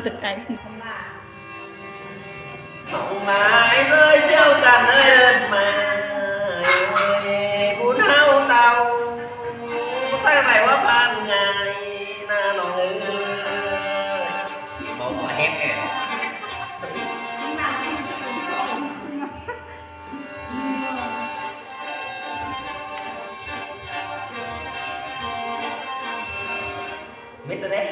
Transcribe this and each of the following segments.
ตะไคร้ mộng lại rơi siêu cành nơi lên mà buồn hao tàu sáng này quá phan ngày na nọ một quả hép nè biết rồi đấy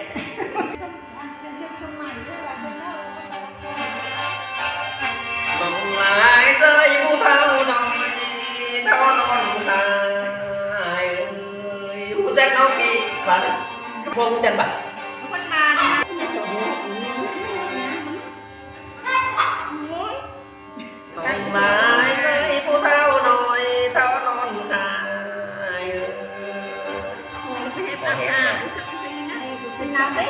mộng lại rơi u thao nồi thao non khai ơi u chắc nó kỳ bạn không chân bạn mộng lại rơi u thao nồi thao non khai ơiเป็นเราสิ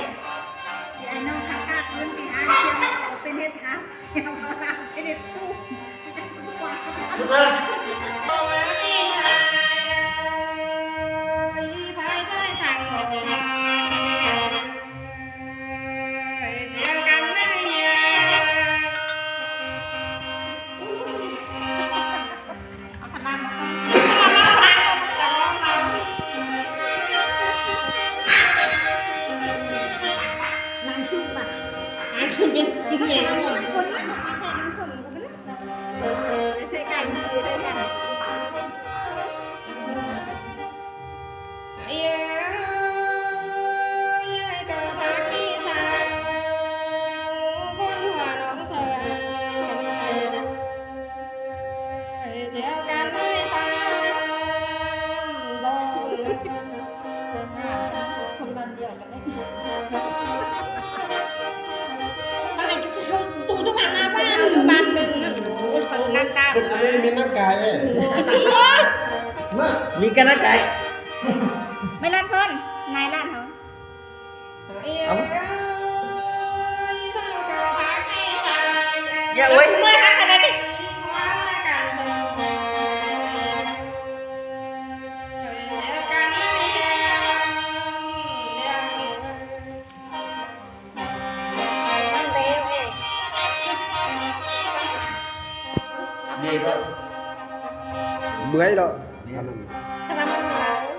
ไอ้น้องทางการเรื่องที่อาเซียนเป็นเฮ็ดหาเซียนเขาทำเป็นเฮ็ดสู้จะสู้กว่า Xuống đó เป็นกินเย็นทั้งหมด คนนั้นไม่ใช่น้ำส้มกูไม่ได้ใส่กันใส่กัน สุดอะไรมีนักกายน่ะ มีกันนะไก่ ไม่ร้านพ่นนายร้านเขา dạ ui เมื่อฮักกันได้ดิ gì vậy bưởi đó Selamat malam.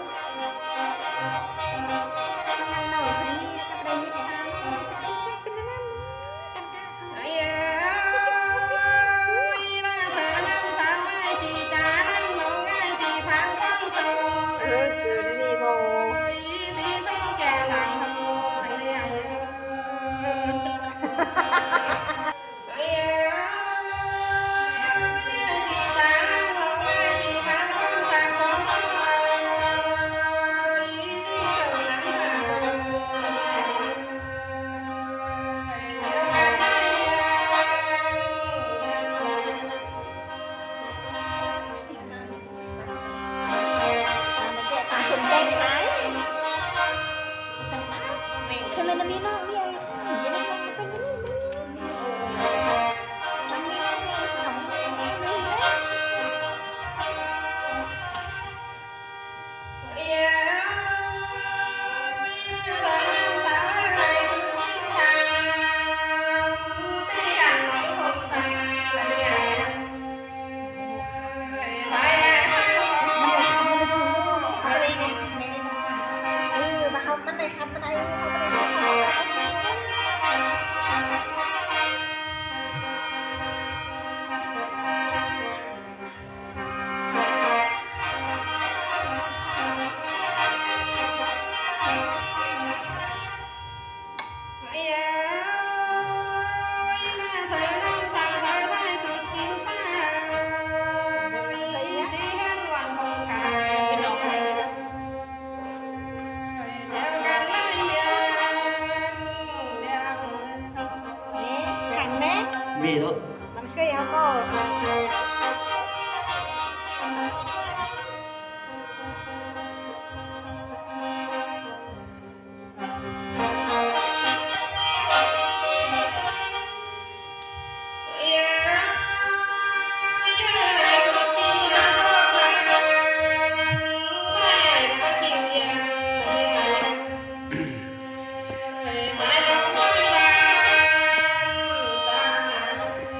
gì đó Bánh cây áo cô.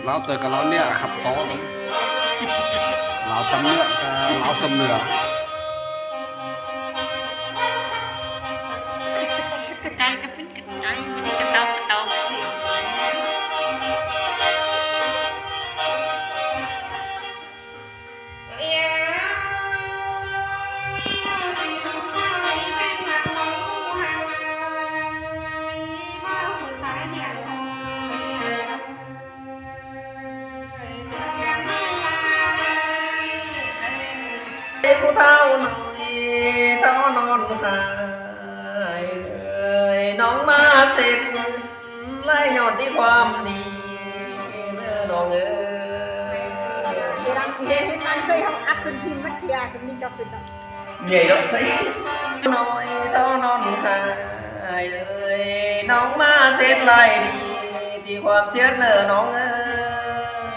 lão tới cái lão nè khắp to lắm lão chấm nữa lão sầm nữa กระจายกระปิ้นกระจายมันกระดองกระดองที่ ผู้เฒ่าหน่อยเฒ่านอนหายเลยน้องมาเสร็จไล่ยอดที่ความดีเนื้อน้องเอ้ย ที่รังเกียจให้มันเคยเอาอัพเป็นพิมพ์วัทยากับมีจอบเป็นดอก ใหญ่ดอกthấy nói thao non khai ơiน้องมาเสร็จไล่ดีที่ความเสียเนื้อน้องเอ้ย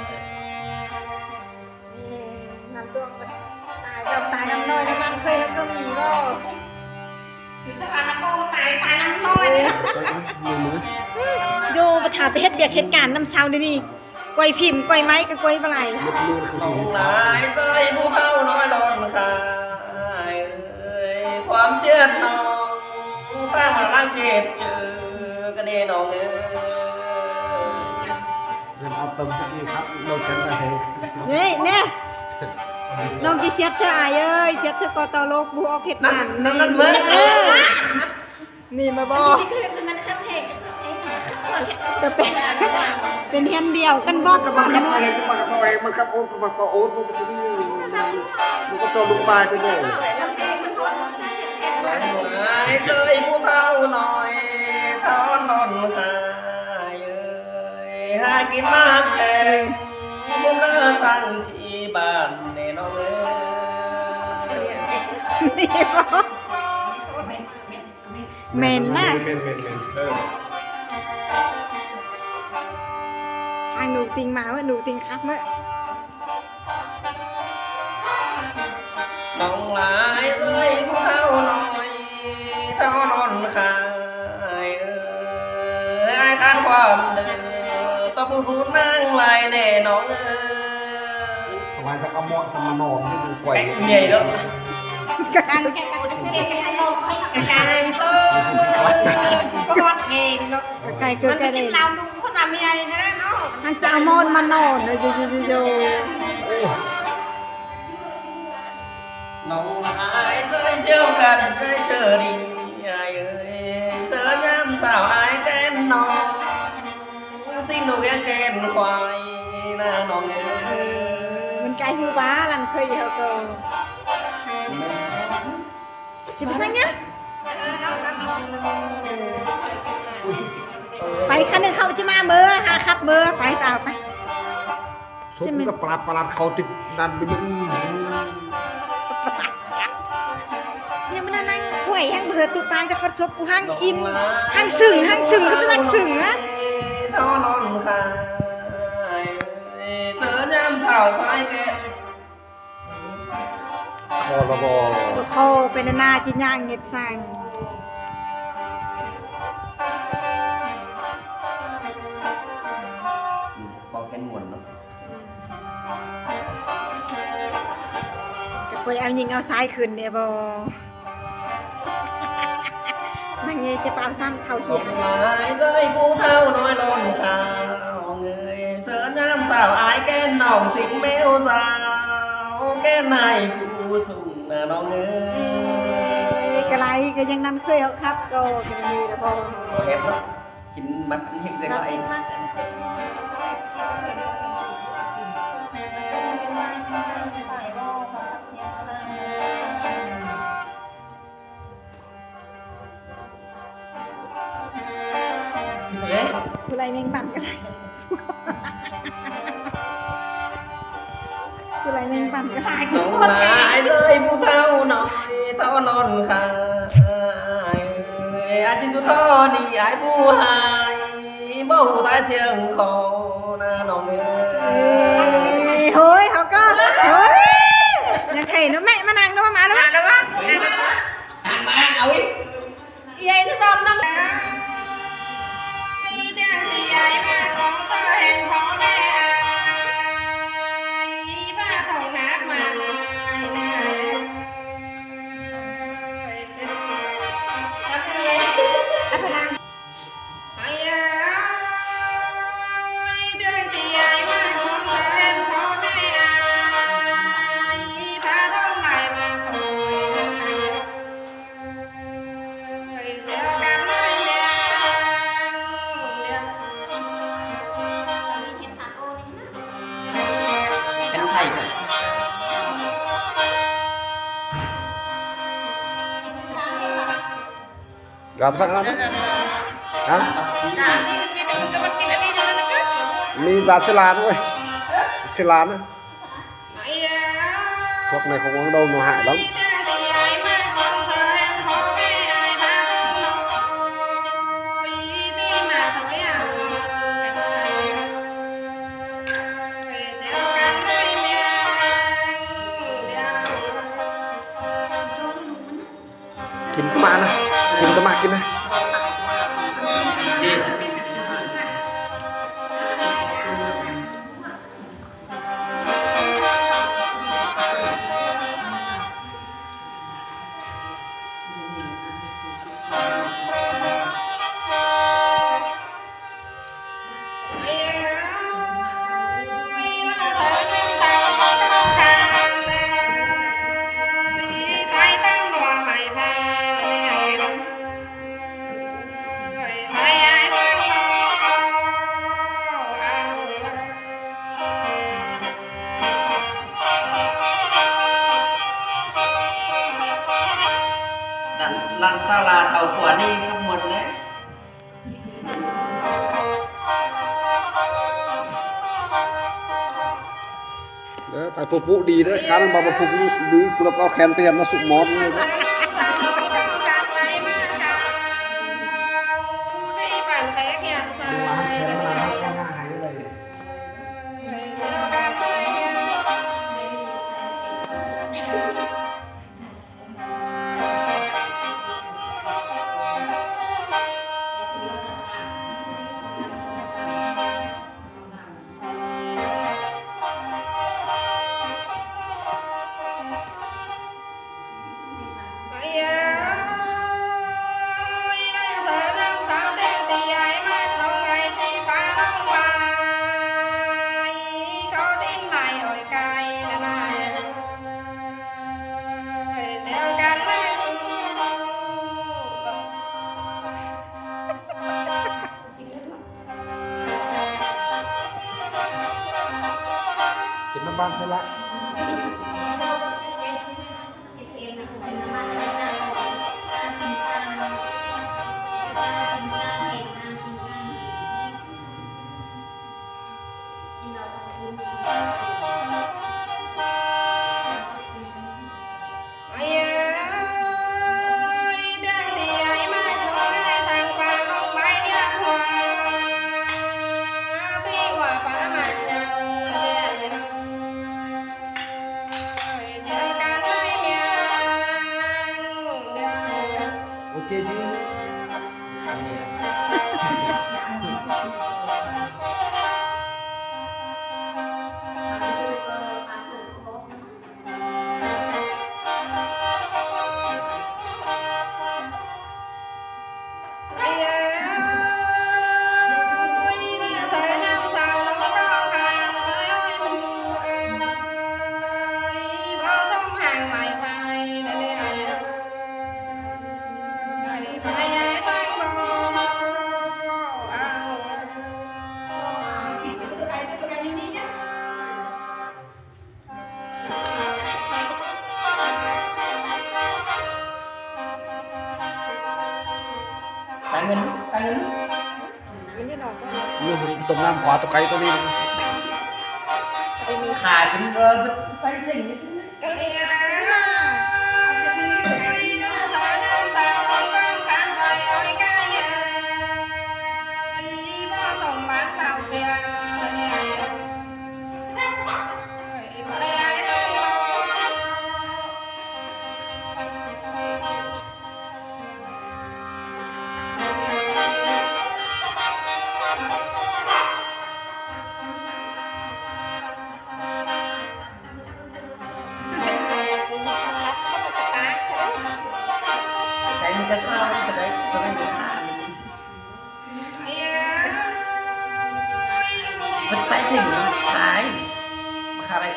น้ำดวงมันตายจอมตายน้ำน้อยน้ำมันเคยก็มีก็ คือสภาพก็ตายตายน้ำน้อยเลยนะ โยมาถามไปเฮ็ดเบียกเฮ็ดการน้ำเช้านี่กล้วยพิมพ์กล้วยไม้กับกล้วยอะไร น้องหลายเอ้ยผู้เฒ่าน้อยร้อนคายเอ้ยความเสียน้องสร้างมาล้างเจ็บเจอกันเองน้องเอ้ย Nên ao tâm sẽ đi khắp lâu chén ra thế นี่เนี่ยน้องกี่เสียดเธออายเอ้ยเสียดเธอก็ต่อโลกบูออกเฮ็ด นั่ กาน ร นั่นเมื่อ นี่มาบอก มันข้ามเพลง จะเป็นเฮียนเดียวกันบอก Các bạn khắp ai các bạn khắp ai mà khắp ốt các bạn có ốt nó sẽ đi nó có cho đúng bài bên này น้องหลายเอ้ยผู้เฒ่าน้อยเฒ่านอนคายเอ้ยหากินมากแข่งผมเลิกสั่งชีบ้านแน่น้องเอ้ย นี่บอกเมนนะ Men ทางหนูติงมาว่าหนูติงครับเมื่อ น้องหลายเอ้ยผู้เฒ่าน้อยเฒ่านอนคายเอ้ยไอ้ข้านความเดือต้องพูดพูดนั่งลายแน่น้องเอ้ย Ngoài ta có mọn xong mà nổ chứ đừng quẩy ใหญ่แล้ว การแข่งกันเสียกันลงไม่กระจายก็ฮอตเองเนาะ ไก่เกิด มัน ไก่ จะ เด่ กิน น เราดูคนทำยังไงใช่ไหมเนาะ ทางจะเอามอนมานอนเลยโย น้องหลายเคยเชี่ยวกันเคยเจอดีไอ้เอ้ยเสือยามสาวไอ้แกนนอนสิ่งดูแกนแกนควายนางน้องเอ้ย มันไก่คือบ้าลันเคยเหรอเกินชิบะซังเนี่ยไปคันหนึ่งเขาจะมาเบอร์หาครับเบอร์ไปเปล่าไป Sốt cái palat khâu tịch đàn bên bên เนี่ยมันนั่งกล้วยห้างเบอร์ตุปางจะขัดซบกูห้างอินห้างสึ่งก็ไม่ต้องสึ่งอะ เท่านอนคายเสือยามสาวไฟแกน Kho là bò เขาเป็นหน้าจีน่างเงียดสั่ง พอแค่หมวนเนาะ จะกล้วยเอายิงเอาซ้ายขึ้นเนี่ยบอนั่งเงี้ยจะเปล่าซ้ำเท่า ต เขีย ก ง ไม้เลยผู้เท่าน้อยร้อนขาวเงยเสือยามสาวอายแกนน้องสิงแมวสาวแกนนายผู้สูงนะน้องเอ้ย กะไรก็ยังนั่นเคยเอาครับก็กันนี่นะบอ โอเคเนาะกินมัดเห็นเสียงว่าเอง เอ๊ะ คือไรแมงปั่นก็ได้คือไรแมงปั่นก็ได้ น้องหลายเลยผู้เท่าน้อยเท่านอนคายอาจิสุทอนี่ไอ้ผู้หายบ่หูตายเสียงคอนะน้องเอ้ย เฮ้ยเขาก็เฮ้ยยังไงน้องแม่มานั่งน้องมาแล้วแล้ววะ หันมาเอาอีก ยัยทุกคนต้องนะเจ้าตีใหญ่มาของเจ้าแห่งของแม่ gặp sắc lắm hả mi ra xe lan thôi xe lan á thuốc này không có đâu nó hại lắmกินตะมานะกินตะมากินนะ gì lăn sao là tàu của đi không muốn đấy đấy phải phục vụ đi đấy khá là mà phục vụ đi cũng là có khen tiền nó sụn món này đấyกินน้ำบ้านใช่ละโอเคจี tay ngân như tôm nam khóa tụi cây tôi đi khả tính rồi tay thỉnh như thế cái này cái sao cái đấy cái khả mình vứt tay thỉnh thái khả đây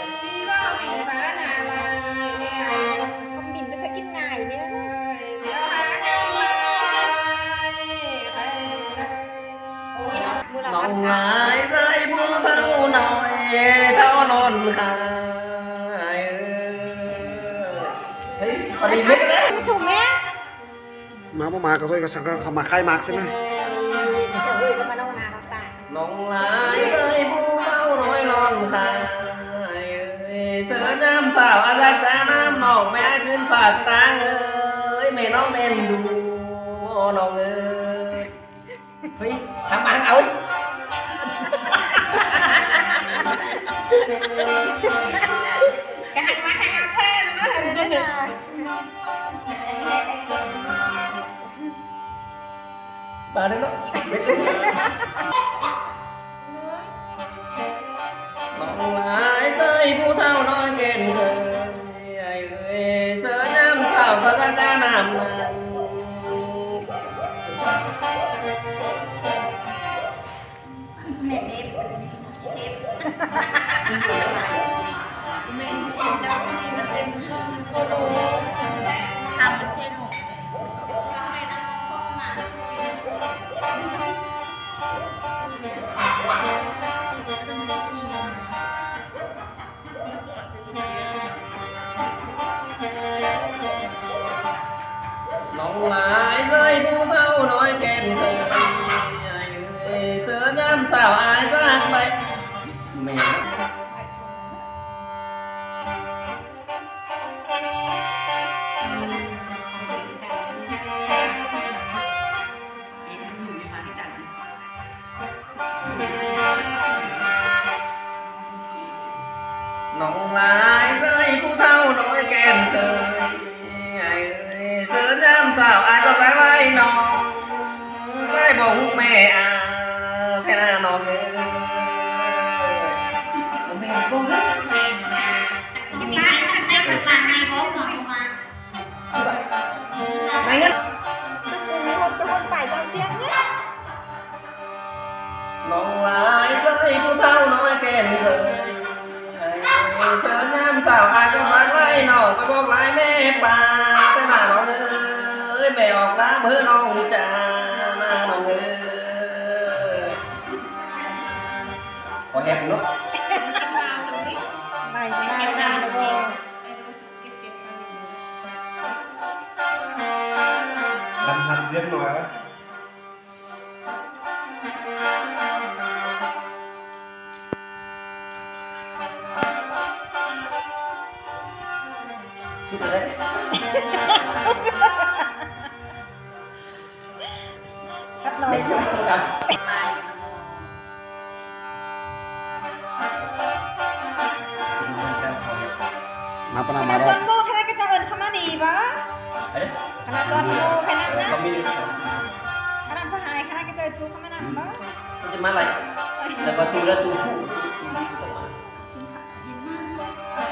mình mới sẽ kinh ngài nữa lòng ai rơi mưa thâu nồi thâu non khai thấy có đi biết đấy thủ mẹ มาก็thôiก็sangเขามาkhai mạc xem nào ไม่ใช่เฮ้ยก็มาน้องนาน้องตา น้องหลายเอ้ยผู้เมาน้อยนอนคายเอ้ยเสือน้ำสาวอาจากจ้าน้ำนองแม่ขึ้นฝากตางเอ้ยไม่น้องเน้นดูน้องเอ้ยเฮ้ยทำมาเอา กะหันมาหันเท่แล้วมั้ง นั่นน่ะ มาเลยเนาะน้องหลายเอ้ยผู้เฒ่าน้อยเก่งเอ้ยเสือน้ำสาวอาจากจ้าน้ำนาง เน็ตเทปเทปทำเป็นเช่นหกทำไมตั้งกล้องมา น้องหลายเลยผู้เฒ่าน้อยแก่นเคยเสือน้ำสาวอายรักไปแม่ น้องหลายเลยผู้เฒ่าน้อยแก่นเคยเสือน้ำสาวอายก็รักไล่น้องไล่บอกแม่อาแค่หน้าน้องเอ้ยแม่ก็ จิบล้างจะเซ็ตหลังในโบ๊ะหน่อยมา ไหนเงิน มีคนไปเจ้าเจียนเนี่ย น้องหลายเลยผู้เฒ่าน้อยแก่นเคยเสือน้ำสาวอายก็รักไล่น้องไปบอกไล่แม่ป่าแต่หน้าน้องเอ้ยแม่ออกล้าเพื่อน้องจ้าหน้าน้องเอ้ยขอแหกเนาะ ไม่ได้เลย làm hạt diêm nói á สุดเลย ครับน้อย ไม่สุดกัน มาปะ ข นา นา มา ด ร ต อ อนโง่ขนาดก็จะเอิญเข้ามาดีปะขนาดตอนโง่ขนาดนั้น เขามี ขนาดผู้หายขนาดก็จะชูเข้ามาหนักปะ เขาจะมาอะไรแต่ประตูและตูผู้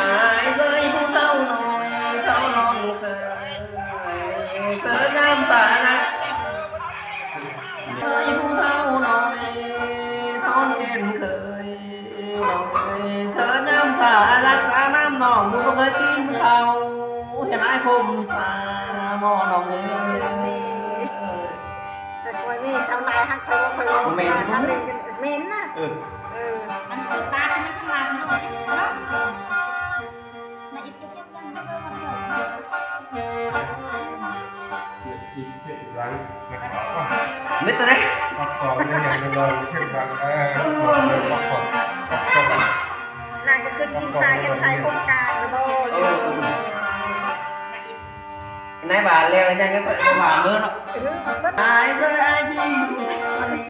หายเลยผู้เท่าน้อยเท่าน้องเคยเสือน้ำตานะเลยผู้เท่าน้อยเท่าเก่นเคยเสือน้ำตาลักตาน้ำนองบุเคยกินเขาเห็นไอ้คมสาหมอน้องเอ้ย แต่คอยมีเท่าไรฮักคอยว่าคอยว่าเมนน่ะ มันเกิดตาที่มันฉลาดหน่อยเนาะในอิตาลีจังก็วันเดียว răng Mít rồi đấy. bọc cỏ như nhà lời trên răng bọc cỏ นางจะขึ้นกินปลาเห็นใส่โครงการระโบ Nãy bà leo lên nhanh cái tội bà mơ đó. Ai tới ai chi xuốngวันนี้